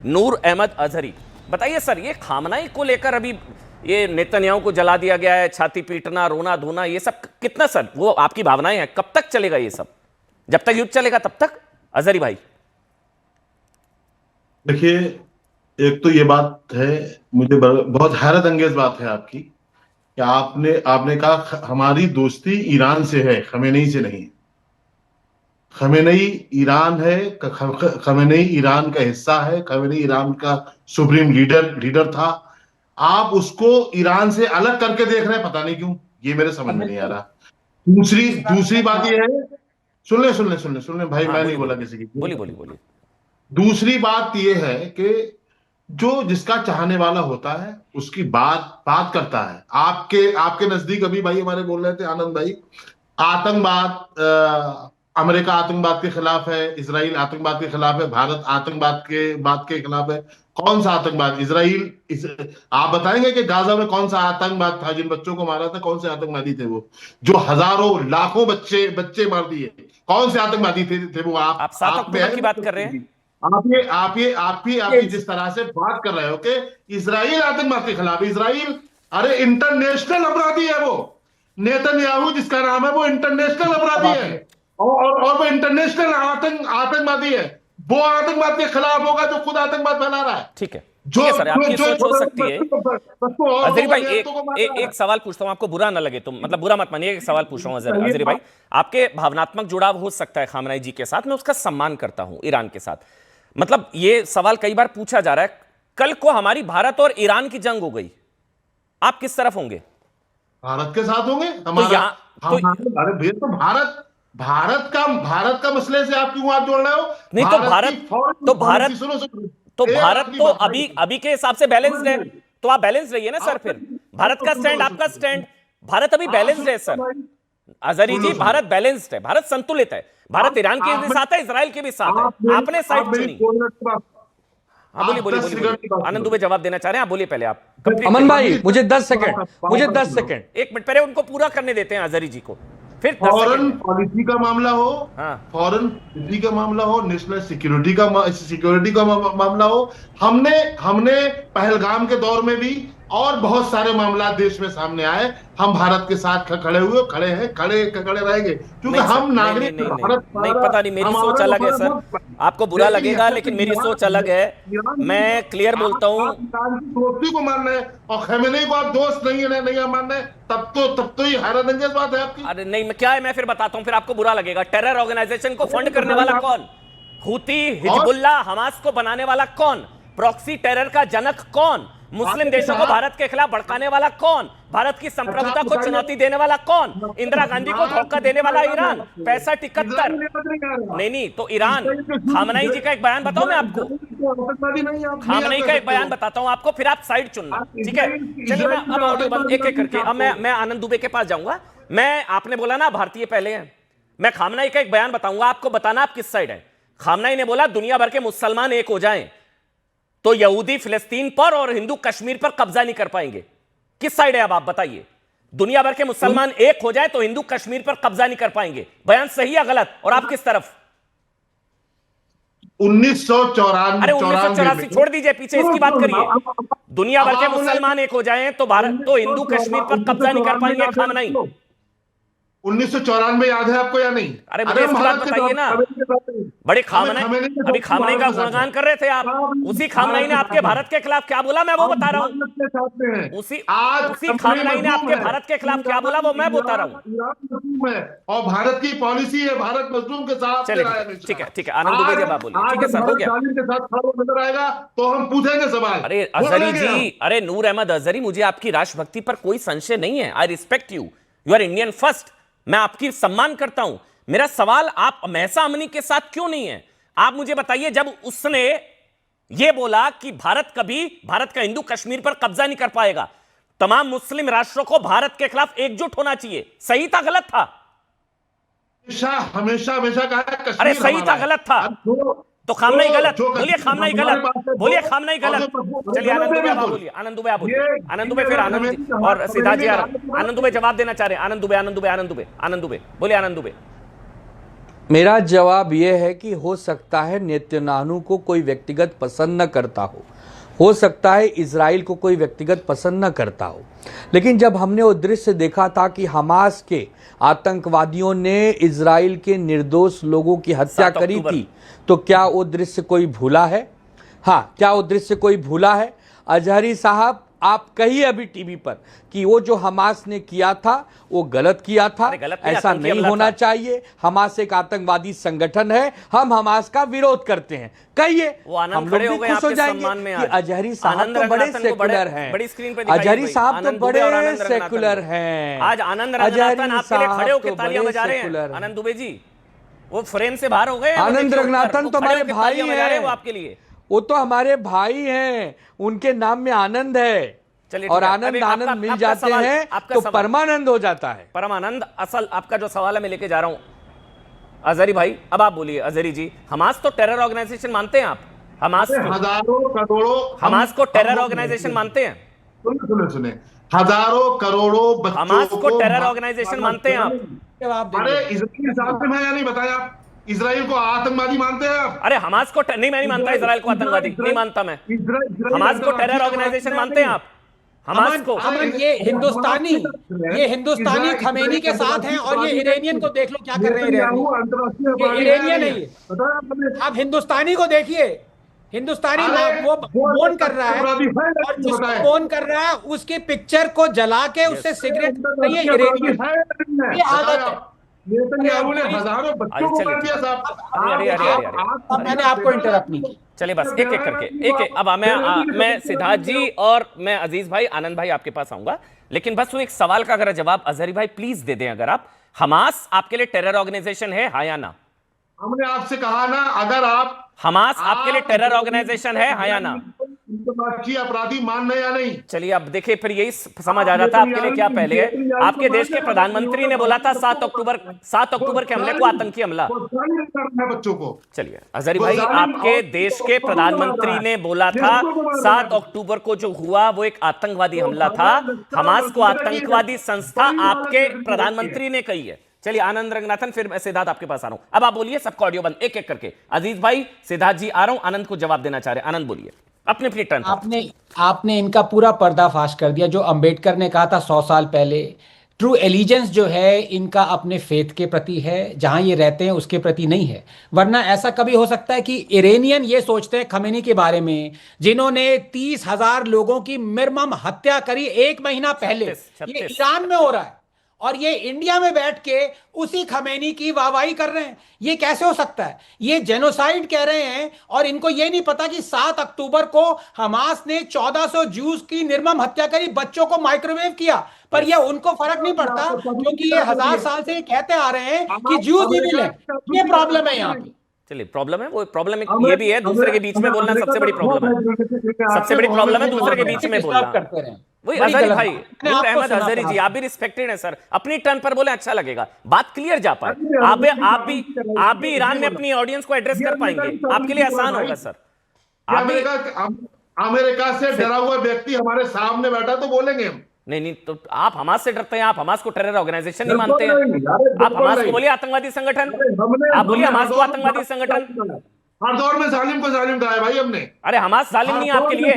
नूर अहमद अजहरी, बताइए सर, ये खामनाई को लेकर अभी ये नेतन्याहू को जला दिया गया है, छाती पीटना, रोना धोना, ये सब कितना सर वो आपकी भावनाएं हैं? कब तक चलेगा ये सब? जब तक युद्ध चलेगा तब तक अजहरी भाई? देखिए, एक तो ये बात है, मुझे बहुत हैरत अंगेज बात है आपकी कि आपने कहा हमारी दोस्ती ईरान से है, खमेनेई से नहीं। खमेनेई ईरान है, खमेनेई ईरान का हिस्सा है, खमेनेई ईरान का सुप्रीम लीडर था। आप उसको ईरान से अलग करके देख रहे हैं, पता नहीं क्यों, ये मेरे समझ में नहीं आ रहा। दूसरी दूसरी बात ये है, सुन ले भाई, हाँ मैं नहीं बोलिए बोला बोलिए किसी की। बोलिए बोलिए बोलिए। दूसरी बात यह है कि जो जिसका चाहने वाला होता है उसकी बात बात करता है। आपके आपके नजदीक अभी भाई हमारे बोल रहे थे, आनंद भाई, आतंकवाद, अमेरिका आतंकवाद के खिलाफ है, इसराइल आतंकवाद के खिलाफ है, भारत आतंकवाद के बात के खिलाफ है। कौन सा आतंकवाद? आप बताएंगे कि गाजा में कौन सा आतंकवाद था? जिन बच्चों को मारा था, कौन से आतंकवादी थे वो? जो हजारों लाखों बच्चे बच्चे मार दिए, कौन से आतंकवादी थे वो? आप 7 आप में अक्टूबर है की ना? बात कर रहे हैं? आप ये जिस तरह से बात कर रहे हो कि इसराइल आतंकवाद के खिलाफ, इसराइल अरे इंटरनेशनल अपराधी है वो। नेतन्याहू जिसका नाम है वो इंटरनेशनल अपराधी है, और वो इंटरनेशनल आतंकवादी है। वो आतंकवाद के खिलाफ होगा जो खुद आतंकवाद फैला रहा है। ठीक है, जो ठीक है सर, जो आपकी जो सोच हो सकती है। बच्चों और अजहरी भाई निहत्तों को मार रहा है। एक सवाल पूछता हूं, आपको बुरा ना लगे तो, मतलब बुरा मत मानिए, एक सवाल पूछ रहा हूं अजहरी भाई। आपके भावनात्मक जुड़ाव हो सकता है खामनाई जी के साथ, मैं उसका सम्मान करता हूं, ईरान के साथ। मतलब ये सवाल कई बार पूछा जा रहा है, कल को हमारी भारत और ईरान की जंग हो गई, आप किस तरफ होंगे? भारत के साथ होंगे तो हमारा। यहाँ तो अरे भैया, तो भारत का मसले से आप क्यों हाथ जोड़ रहे हो? नहीं, तो भारत की भारत फॉरेन तो पॉलिसी, भारत सुनो सुनो, तो एक भारत आखिरी तो बात भाई, अभी अभी के हिसाब से बैलेंस्ड है, तो आप बैलेंस रहिए ना सर। आप फिर भारत का स्टैंड, आपका स्टैंड, भारत अभी आप बैलेंस्ड है सुनो सर। भाई, अजहरी सुन लो जी, सुन लो। भारत बैलेंस्ड है, भारत संतुलित है, भारत ईरान के भी साथ है, इसराइल के भी साथ है, आपने आप साइड मेरी चुनी। 2 मिनट की बात, हाँ बोलिए आप बोलिए 10 बोलिए सेकंड बोलिए, की बात आनंद सुनो। दुबे जवाब देना चाह रहे हैं, आप बोलिए पहले, आप कंप्लीट अमन करिए। भाई, मुझे 10 सेकंड, मुझे 10 सेकंड। एक मिनट पहले उनको पूरा करने देते हैं अजहरी जी को, फिर 10 फॉरेन सेकंड में। पॉलिसी का मामला हो, हाँ फॉरेन पॉलिसी का मामला हो, नेशनल सिक्योरिटी का मामला हो, हमने हमने पहलगाम के दौर में भी और बहुत सारे मामला देश में सामने आए, हम भारत के साथ खड़े हुए, खड़े हैं, खड़े रहेंगे, क्योंकि नहीं सर, हम नहीं नहीं नागरिक नहीं नहीं भारत नहीं, पता नहीं, मेरी सोच अलग है सर, आपको बुरा लगेगा लेकिन मेरी सोच अलग है। मैं क्लियर बोलता हूं। आप ईरान की दोस्ती को मान रहे हैं और खमेनेई को आप दोस्त नहीं मान रहे, तब तो ये हैरत अंगेज बात है आपकी। अरे नहीं, मैं क्या है, मैं फिर बताता हूं, फिर आपको बुरा लगेगा। टेरर ऑर्गेनाइजेशन को फंड करने वाला कौन? हुती, हिजबुल्लाह, हमास को बनाने वाला कौन? प्रॉक्सी टेरर का जनक कौन? मुस्लिम देशों को भारत के खिलाफ भड़काने वाला कौन? भारत की संप्रभुता को चुनौती देने वाला कौन? इंदिरा गांधी को धोखा देने वाला ईरान। 65-71। नहीं नहीं, तो ईरान, खामनाई जी का एक बयान बताओ मैं आपको, खामनेई का एक बयान बताता हूं आपको, फिर आप साइड चुनना, ठीक है? चलिए, मैं अब ऑडियो बंद एक एक करके, अब मैं आनंद दुबे के पास जाऊंगा। मैं, आपने बोला ना भारतीय पहले हैं, मैं खामनाई का एक बयान बताऊंगा आपको, बताना आप किस साइड है। खामनाई ने बोला दुनिया भर के मुसलमान एक हो जाएं तो यहूदी फिलिस्तीन पर और हिंदू कश्मीर पर कब्जा नहीं कर पाएंगे। किस साइड है अब आप बताइए? दुनिया भर के मुसलमान एक हो जाए तो हिंदू कश्मीर पर कब्जा नहीं कर पाएंगे। बयान सही या गलत? और आप किस तरफ? 1994, अरे 1984 छोड़ दीजिए, पीछे इसकी बात करिए। दुनिया भर के मुसलमान एक हो जाएं तो भारत, तो हिंदू कश्मीर पर कब्जा नहीं कर पाएंगे खामनाई। 1994 याद है आपको या नहीं? अरे मुझे इसकी बात बताइए ना। बड़े खामनाई, अभी खामनाई का गुणगान कर रहे थे आप, उसी खामनाई ने आपके भारत के खिलाफ क्या बोला मैं वो बता रहा हूं। उसी खामनाई ने आपके भारत के खिलाफ क्या बोला वो मैं बता रहा हूं। और भारत की पॉलिसी है, भारत मजलूम के साथ। चलिए ठीक है, आनंद दुबे जवाब बोलिए। ठीक है सर, हो गया। के साथ खड़ा नजर आएगा तो हम पूछेंगे सवाल। अरे अजहरी जी, अरे नूर अहमद अजहरी, मुझे आपकी राष्ट्रभक्ति पर कोई संशय नहीं है। I respect you, you are Indian first, मैं आपकी सम्मान करता हूं। मेरा सवाल, आप महसा अमनी के साथ क्यों नहीं है? आप मुझे बताइए, जब उसने यह बोला कि भारत का हिंदू कश्मीर पर कब्जा नहीं कर पाएगा, तमाम मुस्लिम राष्ट्रों को भारत के खिलाफ एकजुट होना चाहिए, सही था गलत था? हमेशा कहा। अरे सही था गलत था? तो खामनाई गलत, बोलिए खामनाई गलत, बोलिए खामनाई गलत। चलिए आनंद दुबे आप बोलिए, आनंद दुबे आप बोलिए, आनंद दुबे, फिर आनंद और सिद्धार्थ जी आनंद दुबे जवाब देना चाह रहे हैं। आनंद दुबे बोलिए, आनंद दुबे। मेरा जवाब यह है कि हो सकता है नेतन्याहू को कोई व्यक्तिगत पसंद न करता हो सकता है इजराइल को कोई व्यक्तिगत पसंद न करता हो, लेकिन जब हमने वो दृश्य देखा था कि हमास के आतंकवादियों ने इजराइल के निर्दोष लोगों की हत्या करी थी, तो क्या वो दृश्य कोई भूला है? हाँ, क्या वो दृश्य कोई भूला है? अजहरी साहब, आप कहिए अभी टीवी पर कि वो जो हमास ने किया था वो गलत किया था, ऐसा नहीं होना चाहिए। हमास एक आतंकवादी संगठन है, हम हमास का विरोध करते हैं, कहिए। हम लोग भी खुश हो जाएंगे कि अजहरी साहब तो बड़े सेकुलर हैं, अजहरी साहब तो बड़े सेकुलर हैं। आज आनंद रंगनाथन आपके लिए खड़े होकर तालियां बजा रहे हैं। आनंद दुबे जी वो फ्रेम से बाहर हो गए। आनंद रंगनाथन तो हमारे भाई हैं, वो आपके लिए, वो तो हमारे भाई हैं, उनके नाम में आनंद है। और आनंद मिल जाते हैं तो परमानंद हो जाता है। परमानंद असल आपका जो सवाल है मैं लेके जा रहा हूं अजहरी भाई, अब आप बोलिए। अजहरी जी, हमास तो टेरर ऑर्गेनाइजेशन मानते हैं आप? हमास हजारों करोड़ों हमास को टेरर ऑर्गेनाइजेशन मानते हैं? सुने हजारों करोड़ों बच्चों हमास को टेरर ऑर्गेनाइजेशन मानते हैं आप? अरे इजराइल साथ में या नहीं बताया आप? इजराइल को आतंकवादी मानते हैं आप? अरे हमास को नहीं, मैं नहीं मानता इजराइल को आतंकवादी, नहीं मानता मैं। हमास को टेरर ऑर्गेनाइजेशन मानते हैं आप? हमास को? अमन, ये हिंदुस्तानी खमेनी के साथ हैं, और ये इरानियन को देख लो क्या कर रहे हैं। ये इरानियन है, ये आप हिंदुस्तानी को देखिए, हिंदुस्तानी वो बोन कर रहा है, और जिसको बोन कर रहा है उसकी पिक्चर को जला के उससे सिगरेट, ये इरानियन, ये आदत है। नेतन्याहू ने हजारों बच्चों को मार दिया साहब। मैंने आपको इंटरप्ट नहीं किया। चलिए बस एक एक करके, एक अब मैं सिद्धार्थ जी और मैं अजीज भाई, आनंद भाई आपके पास आऊंगा, लेकिन बस वो एक सवाल का अगर जवाब अजहरी भाई प्लीज दे दें। अगर आप, हमास आपके लिए टेरर ऑर्गेनाइजेशन है, हाँ या ना? हमने आपसे कहा ना, अगर आप हमास आपके लिए टेरर ऑर्गेनाइजेशन है, हाँ या ना? अपराधी मान रहे या नहीं? चलिए अब देखिए, फिर यही समझ आ जाता आपके लिए क्या पहले है। आपके देश के प्रधानमंत्री ने बोला था 7 अक्टूबर के हमले को आतंकी हमला। बच्चों को, चलिए अजहरी भाई, आपके देश के प्रधानमंत्री ने बोला था 7 अक्टूबर को जो हुआ वो एक आतंकवादी हमला था। हमास को आतंकवादी संस्था आपके प्रधानमंत्री ने कही है। चलिए आनंद रंगनाथन, फिर सिद्धार्थ आपके पास आ रहा हूं। अब आप बोलिए, सबको ऑडियो बंद, एक एक करके। अजीज भाई, सिद्धार्थ जी आ रहा हूं, आनंद को जवाब देना चाह रहे हैं। आनंद बोलिए अपने अपनी टर्न। आपने इनका पूरा पर्दाफाश कर दिया। जो अंबेडकर ने कहा था 100 साल पहले, ट्रू एलिजेंस जो है इनका अपने फेथ के प्रति है, जहां ये रहते हैं उसके प्रति नहीं है। वरना ऐसा कभी हो सकता है कि इरानियन ये सोचते हैं खमेनी के बारे में, जिन्होंने 30,000 लोगों की निर्मम हत्या करी 1 महीना पहले, ये ईरान में हो रहा है, और ये इंडिया में बैठ के उसी खमेनी की वाहवाही कर रहे हैं। ये कैसे हो सकता है? ये जेनोसाइड कह रहे हैं, और इनको ये नहीं पता कि 7 अक्टूबर को हमास ने 1400 जूस की निर्मम हत्या करी, बच्चों को माइक्रोवेव किया, पर ये उनको फर्क नहीं पड़ता, क्योंकि ये 1000 साल से कहते आ रहे हैं कि जूस ही मिले। ये प्रॉब्लम है यहाँ पे। चलिए प्रॉब्लम है, वो प्रॉब्लम ये भी है, दूसरे के बीच में बोलना सबसे बड़ी प्रॉब्लम है। सबसे बड़ी प्रॉब्लम है दूसरे के बीच में बोलना करते रहे। वही अजहरी भाई, नूर अहमद अजहरी जी, आप भी रिस्पेक्टेड हैं सर, अपनी टर्न पर बोले, अच्छा लगेगा, बात क्लियर जा पाए। आप भी ईरान में अपनी ऑडियंस को एड्रेस कर पाएंगे, आपके लिए आसान होगा सर। अमेरिका से डरा हुआ व्यक्ति हमारे सामने बैठा तो बोलेंगे हम। नहीं, तो आप हमास से डरते हैं, आप हमास को टेरर ऑर्गेनाइजेशन नहीं मानते हैं। आप हमास को बोलिए आतंकवादी संगठन, आप बोलिए हमास को आतंकवादी संगठन। हर दौर में जालिम को जालिम कहा है भाई हमने। अरे हमास जालिम नहीं है आपके लिए,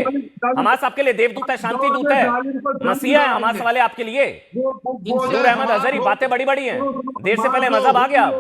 हमास आपके लिए देवदूत है, शांति दूत है, मसीहा है हमास वाले आपके लिए। नूर अहमद अजहरी, बातें बड़ी बड़ी हैं, देर से पहले मजहब आ गया।